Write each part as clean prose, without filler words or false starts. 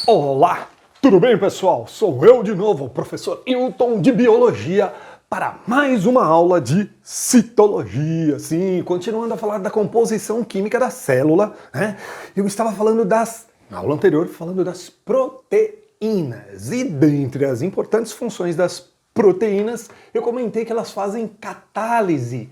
Olá, tudo bem, pessoal? Sou eu de novo, o professor Hilton de Biologia, para mais uma aula de citologia. Sim, continuando a falar da composição química da célula, né? Eu estava falando na aula anterior, falando das proteínas. E dentre as importantes funções das proteínas, eu comentei que elas fazem catálise,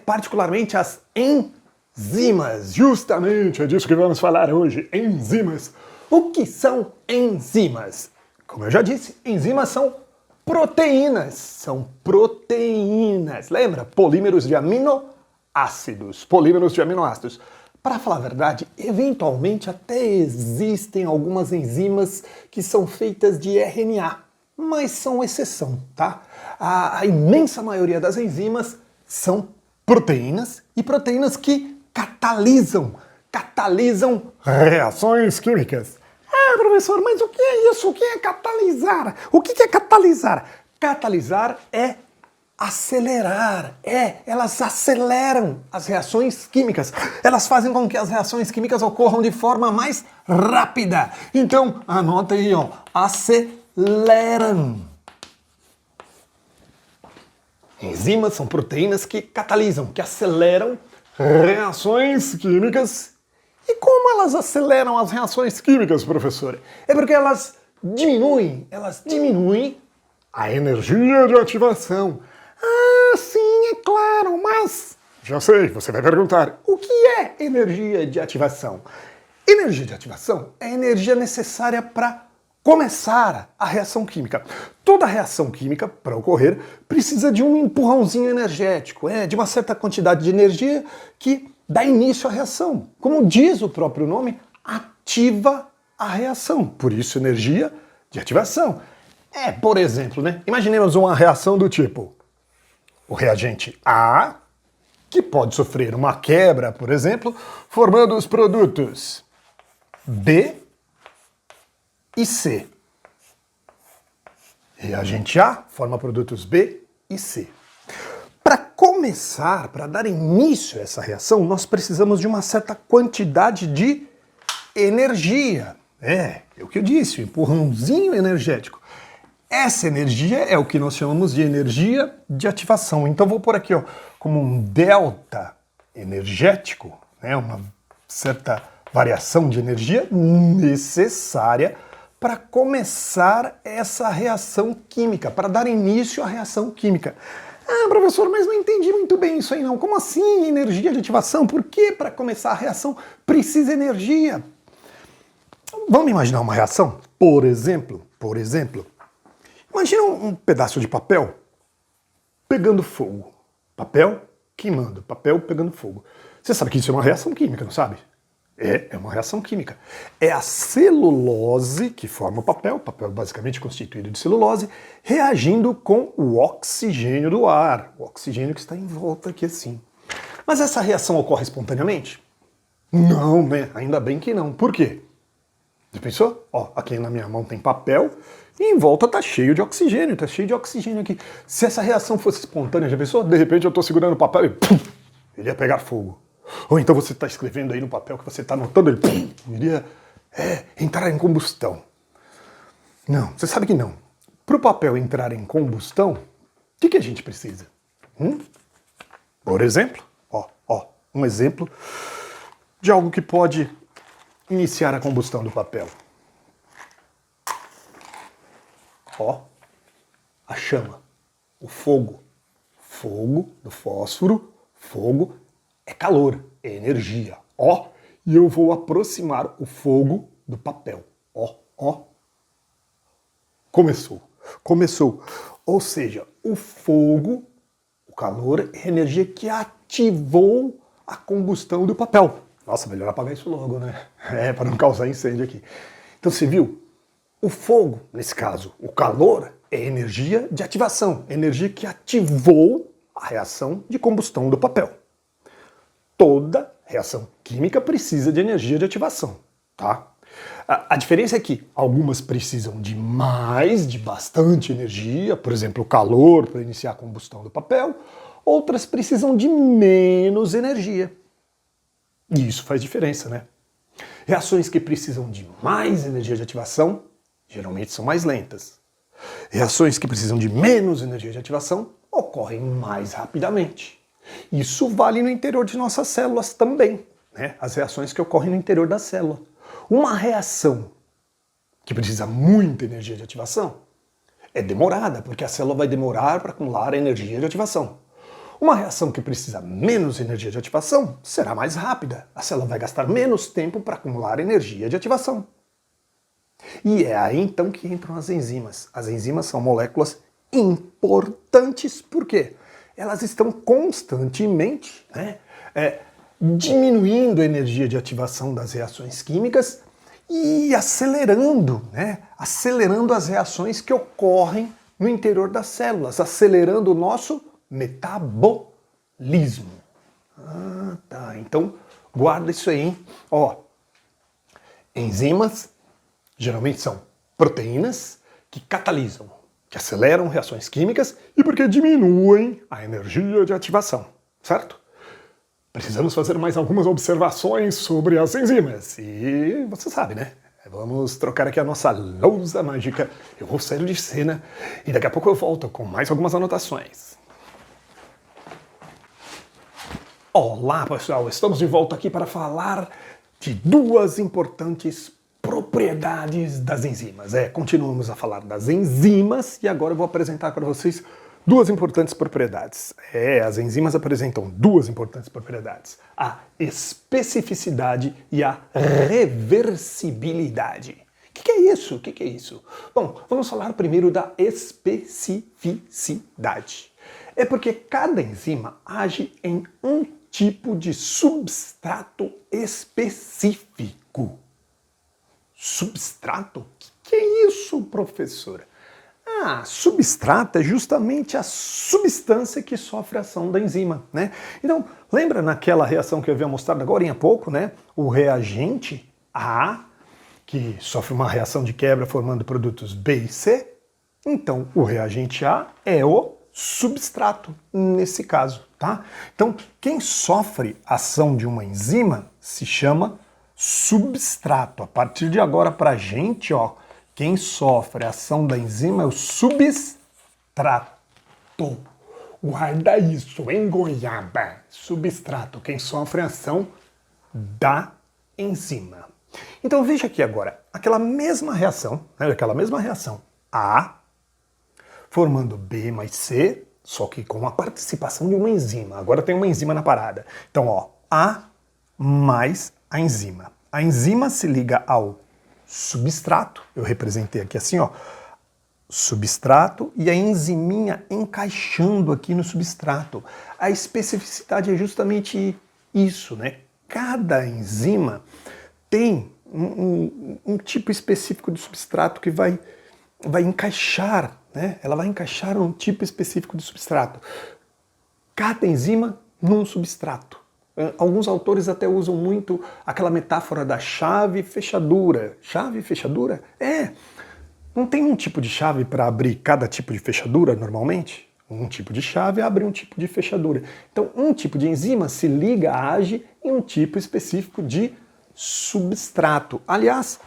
particularmente as enzimas. Justamente é disso que vamos falar hoje, enzimas. O que são enzimas? Como eu já disse, enzimas são proteínas. São proteínas. Lembra? Polímeros de aminoácidos. Polímeros de aminoácidos. Para falar a verdade, eventualmente até existem algumas enzimas que são feitas de RNA, mas são exceção, tá? A imensa maioria das enzimas são proteínas e proteínas que catalisam reações químicas. Ah, professor, mas o que é isso? O que é catalisar? O que é catalisar? Catalisar é acelerar. Elas aceleram as reações químicas. Elas fazem com que as reações químicas ocorram de forma mais rápida. Então, anota aí, ó, aceleram. Enzimas são proteínas que catalisam, que aceleram reações químicas. E como elas aceleram as reações químicas, professor? É porque elas diminuem a energia de ativação. Ah, sim, é claro, mas... Já sei, você vai perguntar, o que é energia de ativação? Energia de ativação é a energia necessária para começar a reação química. Toda reação química, para ocorrer, precisa de um empurrãozinho energético, de uma certa quantidade de energia que dá início à reação. Como diz o próprio nome, ativa a reação. Por isso, energia de ativação. Por exemplo, né? Imaginemos uma reação do tipo o reagente A, que pode sofrer uma quebra, por exemplo, formando os produtos B e C. Reagente A forma produtos B e C. Para começar, para dar início a essa reação, nós precisamos de uma certa quantidade de energia. É o que eu disse, o empurrãozinho energético. Essa energia é o que nós chamamos de energia de ativação. Então vou pôr aqui, ó, como um delta energético, uma certa variação de energia necessária para começar essa reação química, para dar início à reação química. Ah, professor, mas não entendi muito bem isso aí não. Como assim energia de ativação? Por que para começar a reação precisa energia? Vamos imaginar uma reação? Por exemplo, imagina um pedaço de papel pegando fogo. Papel queimando, papel pegando fogo. Você sabe que isso é uma reação química, não sabe? É uma reação química. É a celulose que forma o papel é basicamente constituído de celulose, reagindo com o oxigênio do ar, o oxigênio que está em volta aqui assim. Mas essa reação ocorre espontaneamente? Não, né? Ainda bem que não. Por quê? Você pensou? Ó, aqui na minha mão tem papel e em volta tá cheio de oxigênio, aqui. Se essa reação fosse espontânea, já pensou? De repente eu estou segurando o papel e pum, ele ia pegar fogo. Ou então você está escrevendo aí no papel que você está anotando, ele pum, iria entrar em combustão. Não, você sabe que não. Para o papel entrar em combustão, o que a gente precisa? Por exemplo, um exemplo de algo que pode iniciar a combustão do papel. A chama, o fogo. Fogo do fósforo, fogo é calor, é energia. E eu vou aproximar o fogo do papel. Começou. Ou seja, o fogo, o calor, é a energia que ativou a combustão do papel. Nossa, melhor apagar isso logo, né? Para não causar incêndio aqui. Então você viu? O fogo, nesse caso, o calor, é energia de ativação. Energia que ativou a reação de combustão do papel. Toda reação química precisa de energia de ativação, tá? A diferença é que algumas precisam de bastante energia, por exemplo, o calor para iniciar a combustão do papel, outras precisam de menos energia. E isso faz diferença, né? Reações que precisam de mais energia de ativação, geralmente são mais lentas. Reações que precisam de menos energia de ativação ocorrem mais rapidamente. Isso vale no interior de nossas células também, né? As reações que ocorrem no interior da célula. Uma reação que precisa muita energia de ativação é demorada, porque a célula vai demorar para acumular a energia de ativação. Uma reação que precisa menos energia de ativação será mais rápida. A célula vai gastar menos tempo para acumular energia de ativação. E é aí então que entram as enzimas. As enzimas são moléculas importantes, por quê? Elas estão constantemente, diminuindo a energia de ativação das reações químicas e acelerando as reações que ocorrem no interior das células, acelerando o nosso metabolismo. Ah, tá. Então, guarda isso aí, hein? Ó, enzimas geralmente são proteínas que catalisam, que aceleram reações químicas e porque diminuem a energia de ativação, certo? Precisamos fazer mais algumas observações sobre as enzimas. E você sabe, né? Vamos trocar aqui a nossa lousa mágica. Eu vou sair de cena e daqui a pouco eu volto com mais algumas anotações. Olá, pessoal! Estamos de volta aqui para falar de duas importantes propriedades das enzimas. Continuamos a falar das enzimas e agora eu vou apresentar para vocês duas importantes propriedades. As enzimas apresentam duas importantes propriedades: a especificidade e a reversibilidade. O que é isso? O que é isso? Bom, vamos falar primeiro da especificidade. É porque cada enzima age em um tipo de substrato específico. Substrato? O que é isso, professora? Substrato é justamente a substância que sofre a ação da enzima, né? Então, lembra naquela reação que eu havia mostrado agora há pouco, né? O reagente A, que sofre uma reação de quebra formando produtos B e C. Então, o reagente A é o substrato, nesse caso, tá? Então, quem sofre a ação de uma enzima se chama substrato. A partir de agora, pra gente, quem sofre a ação da enzima é o substrato. Guarda isso, hein, goiaba? Substrato, quem sofre a ação da enzima. Então veja aqui agora, aquela mesma reação A, formando B mais C, só que com a participação de uma enzima. Agora tem uma enzima na parada. Então, A mais a enzima. A enzima se liga ao substrato, eu representei aqui assim, substrato e a enziminha encaixando aqui no substrato. A especificidade é justamente isso, né? Cada enzima tem um tipo específico de substrato que vai encaixar, né? Ela vai encaixar um tipo específico de substrato. Cada enzima num substrato. Alguns autores até usam muito aquela metáfora da chave e fechadura. Chave e fechadura? Não tem um tipo de chave para abrir cada tipo de fechadura normalmente? Um tipo de chave abre um tipo de fechadura. Então, um tipo de enzima se liga, age em um tipo específico de substrato. Aliás,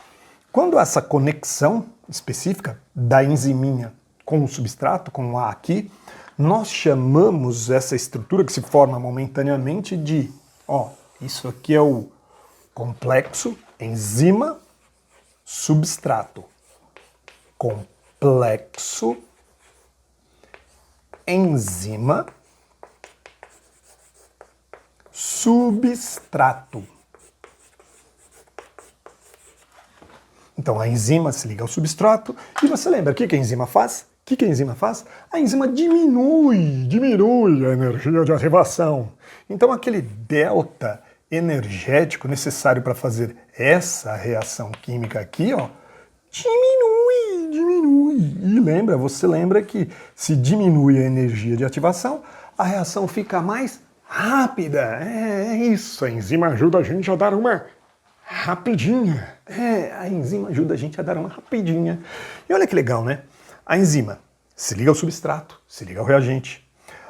quando essa conexão específica da enziminha com o substrato, com o A aqui, nós chamamos essa estrutura que se forma momentaneamente de, isso aqui é o complexo enzima-substrato. Complexo enzima-substrato. Então a enzima se liga ao substrato e você lembra o que a enzima faz? O que a enzima faz? A enzima diminui a energia de ativação. Então aquele delta energético necessário para fazer essa reação química aqui, diminui. E você lembra que se diminui a energia de ativação, a reação fica mais rápida. É isso, a enzima ajuda a gente a dar uma rapidinha. A enzima ajuda a gente a dar uma rapidinha. E olha que legal, né? A enzima se liga ao substrato, se liga ao reagente,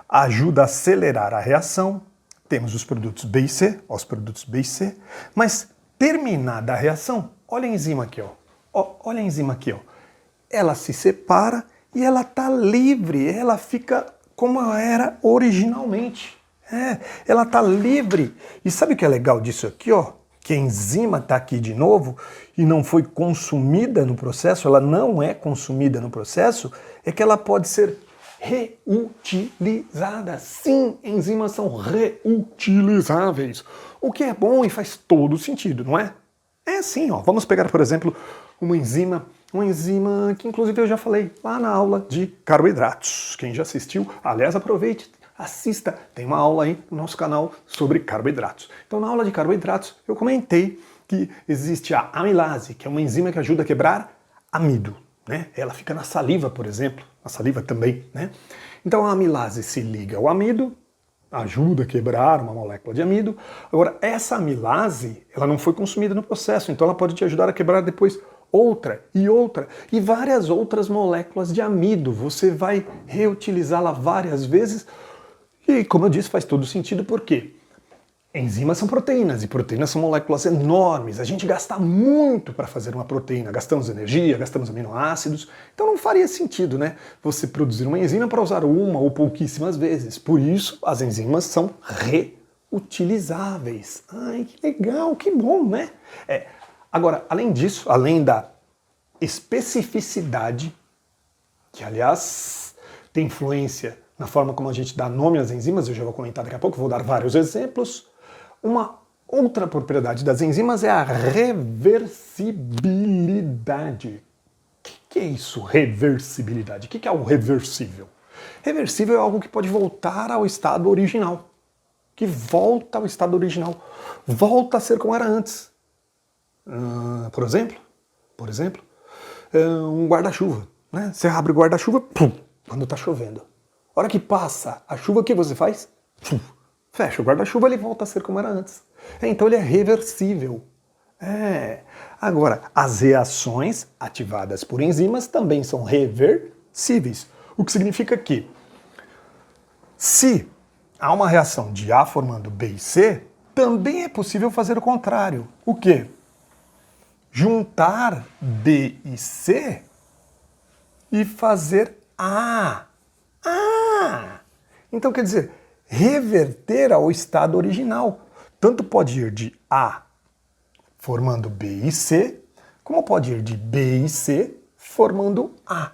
ajuda a acelerar a reação. Temos os produtos B e C, mas terminada a reação, olha a enzima aqui, ó. Olha a enzima aqui, ó. Ela se separa e ela está livre, ela fica como ela era originalmente. Ela está livre. E sabe o que é legal disso aqui, ó? Que a enzima está aqui de novo e não foi consumida no processo, ela não é consumida no processo, é que ela pode ser reutilizada. Sim, enzimas são reutilizáveis. O que é bom e faz todo sentido, não é? É assim, ó. Vamos pegar, por exemplo, uma enzima que inclusive eu já falei lá na aula de carboidratos. Quem já assistiu, aliás, aproveite, assista, tem uma aula aí no nosso canal sobre carboidratos. Então, na aula de carboidratos, eu comentei que existe a amilase, que é uma enzima que ajuda a quebrar amido, né? Ela fica na saliva, por exemplo, na saliva também, né? Então, a amilase se liga ao amido, ajuda a quebrar uma molécula de amido. Agora, essa amilase, ela não foi consumida no processo, então ela pode te ajudar a quebrar depois outra e várias outras moléculas de amido. Você vai reutilizá-la várias vezes e, como eu disse, faz todo sentido porque enzimas são proteínas e proteínas são moléculas enormes. A gente gasta muito para fazer uma proteína, gastamos energia, gastamos aminoácidos, então não faria sentido, né, você produzir uma enzima para usar uma ou pouquíssimas vezes. Por isso, as enzimas são reutilizáveis. Ai, que legal, que bom, né? Agora, além disso, além da especificidade, que aliás tem influência na forma como a gente dá nome às enzimas, eu já vou comentar daqui a pouco, vou dar vários exemplos. Uma outra propriedade das enzimas é a reversibilidade. O que é isso, reversibilidade? O que é o reversível? Reversível é algo que pode voltar ao estado original. Que volta ao estado original. Volta a ser como era antes. Por exemplo, um guarda-chuva. Né? Você abre o guarda-chuva, quando está chovendo. A hora que passa a chuva, o que você faz? Fecha o guarda-chuva, ele volta a ser como era antes. Então ele é reversível. Agora, as reações ativadas por enzimas também são reversíveis. O que significa que, se há uma reação de A formando B e C, também é possível fazer o contrário. O quê? Juntar B e C e fazer A. Então quer dizer, reverter ao estado original. Tanto pode ir de A formando B e C, como pode ir de B e C formando A.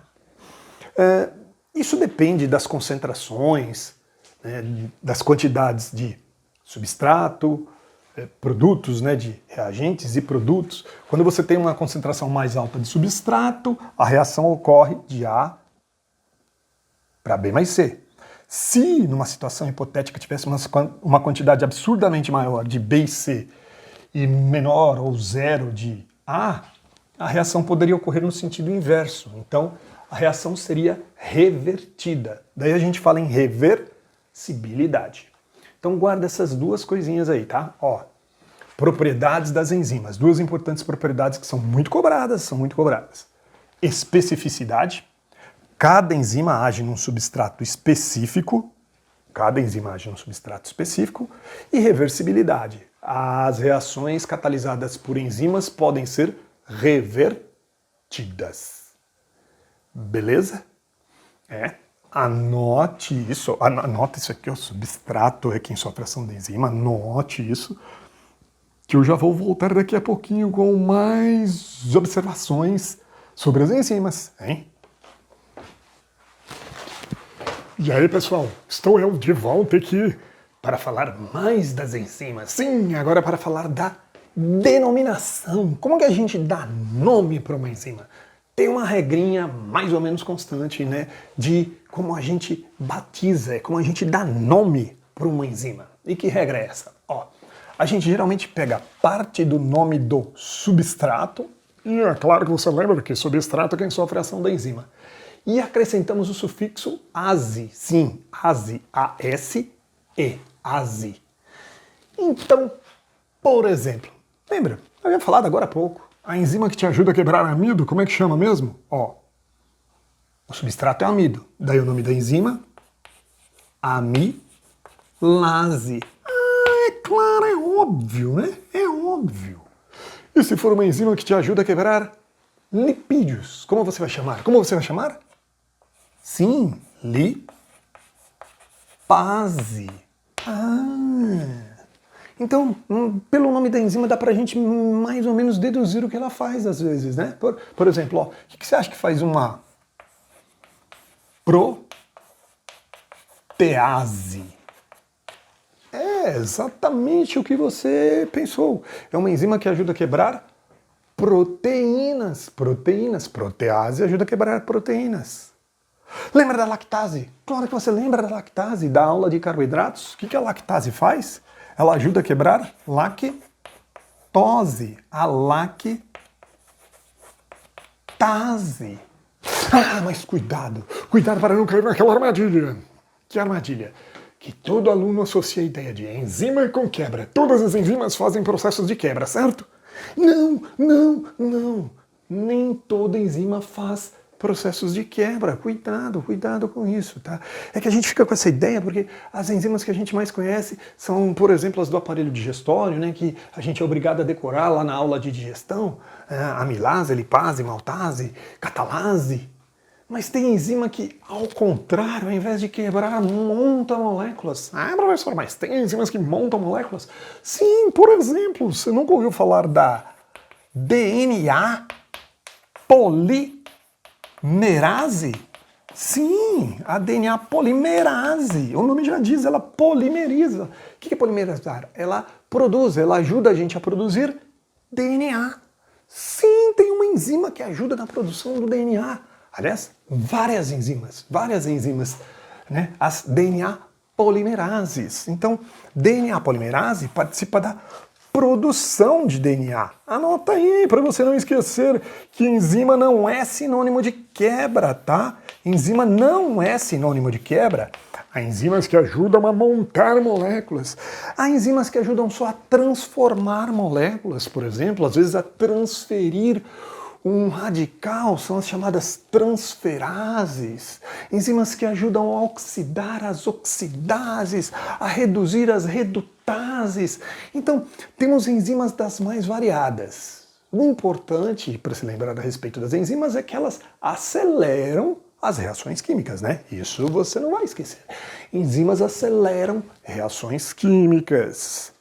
Isso depende das concentrações, né, das quantidades de substrato, produtos, né, de reagentes e produtos. Quando você tem uma concentração mais alta de substrato, a reação ocorre de A para B mais C. Se, numa situação hipotética, tivesse uma quantidade absurdamente maior de B e C e menor ou zero de A reação poderia ocorrer no sentido inverso. Então, a reação seria revertida. Daí a gente fala em reversibilidade. Então guarda essas duas coisinhas aí, tá? Propriedades das enzimas. Duas importantes propriedades que são muito cobradas, Especificidade. Cada enzima age num substrato específico. E reversibilidade. As reações catalisadas por enzimas podem ser revertidas. Beleza? Anote isso aqui, o substrato é quem sofre a ação da enzima, anote isso, que eu já vou voltar daqui a pouquinho com mais observações sobre as enzimas, hein? E aí, pessoal, estou eu de volta aqui para falar mais das enzimas. Sim, agora para falar da denominação. Como que a gente dá nome para uma enzima? Tem uma regrinha mais ou menos constante, né, de como a gente batiza, como a gente dá nome para uma enzima. E que regra é essa? A gente geralmente pega parte do nome do substrato, e é claro que você lembra que substrato é quem sofre a ação da enzima, e acrescentamos o sufixo ase. Sim, ase, A-S-E, ase. Então, por exemplo, lembra? Eu havia falado agora há pouco. A enzima que te ajuda a quebrar amido, como é que chama mesmo? O substrato é amido. Daí o nome da enzima, amilase. É claro, é óbvio, né? É óbvio. E se for uma enzima que te ajuda a quebrar lipídios, como você vai chamar? Como você vai chamar? Sim, lipase. Então, pelo nome da enzima dá pra gente mais ou menos deduzir o que ela faz às vezes, né? Por exemplo, ó, o que você acha que faz uma protease? É exatamente o que você pensou. É uma enzima que ajuda a quebrar proteínas. Protease ajuda a quebrar proteínas. Lembra da lactase? Claro que você lembra da lactase, da aula de carboidratos. O que a lactase faz? Ela ajuda a quebrar lactose. A lactase. Mas cuidado para não cair naquela armadilha. Que armadilha? Que todo aluno associa a ideia de enzima com quebra. Todas as enzimas fazem processos de quebra, certo? Não. Nem toda enzima faz processos de quebra. Cuidado com isso, tá? É que a gente fica com essa ideia porque as enzimas que a gente mais conhece são, por exemplo, as do aparelho digestório, né, que a gente é obrigado a decorar lá na aula de digestão, amilase, lipase, maltase, catalase. Mas tem enzima que, ao contrário, ao invés de quebrar, monta moléculas. Ah, professor, mas tem enzimas que montam moléculas? Sim, por exemplo, você nunca ouviu falar da DNA polimerase? Sim, a DNA polimerase. O nome já diz, ela polimeriza. O que é polimerizar? Ela produz, ela ajuda a gente a produzir DNA. Sim, tem uma enzima que ajuda na produção do DNA. Aliás, várias enzimas, né? As DNA polimerases. Então, DNA polimerase participa da produção de DNA. Anota aí para você não esquecer que enzima não é sinônimo de quebra, tá? Enzima não é sinônimo de quebra. Há enzimas que ajudam a montar moléculas. Há enzimas que ajudam só a transformar moléculas, por exemplo, às vezes a transferir um radical, são as chamadas transferases, enzimas que ajudam a oxidar as oxidases, a reduzir as redutases. Então, temos enzimas das mais variadas. O importante para se lembrar a respeito das enzimas é que elas aceleram as reações químicas, né? Isso você não vai esquecer. Enzimas aceleram reações químicas.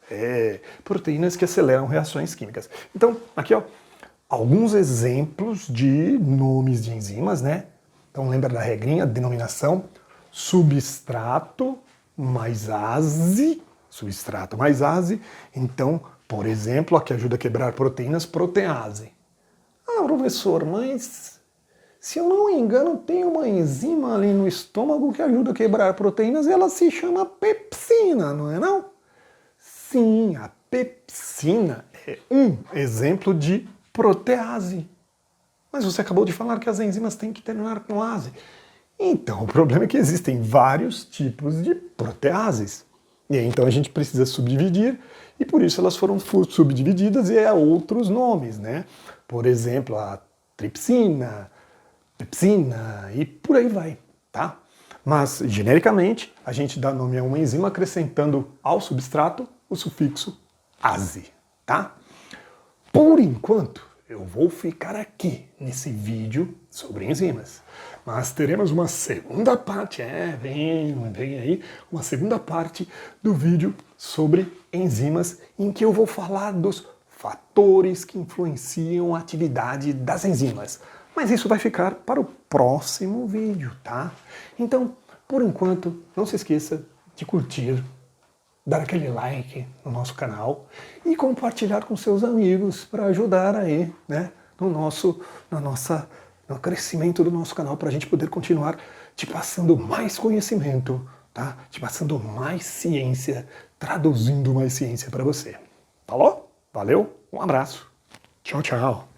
Proteínas que aceleram reações químicas. Então, aqui, ó, alguns exemplos de nomes de enzimas, né? Então lembra da regrinha, denominação, substrato mais ase. Então, por exemplo, a que ajuda a quebrar proteínas, protease. Ah, professor, mas se eu não me engano, tem uma enzima ali no estômago que ajuda a quebrar proteínas e ela se chama pepsina, não é não? Sim, a pepsina é um exemplo de protease. Mas você acabou de falar que as enzimas têm que terminar com ase. Então, o problema é que existem vários tipos de proteases. E aí, então a gente precisa subdividir, e por isso elas foram subdivididas e há outros nomes, né? Por exemplo, a tripsina, pepsina e por aí vai, tá? Mas, genericamente, a gente dá nome a uma enzima acrescentando ao substrato o sufixo ase, tá? Por enquanto, eu vou ficar aqui nesse vídeo sobre enzimas. Mas teremos uma segunda parte, vem aí, uma segunda parte do vídeo sobre enzimas, em que eu vou falar dos fatores que influenciam a atividade das enzimas. Mas isso vai ficar para o próximo vídeo, tá? Então, por enquanto, não se esqueça de curtir, dar aquele like no nosso canal e compartilhar com seus amigos para ajudar aí, né, no crescimento do nosso canal, para a gente poder continuar te passando mais conhecimento, tá? Te passando mais ciência, traduzindo mais ciência para você. Falou? Valeu, um abraço. Tchau, tchau.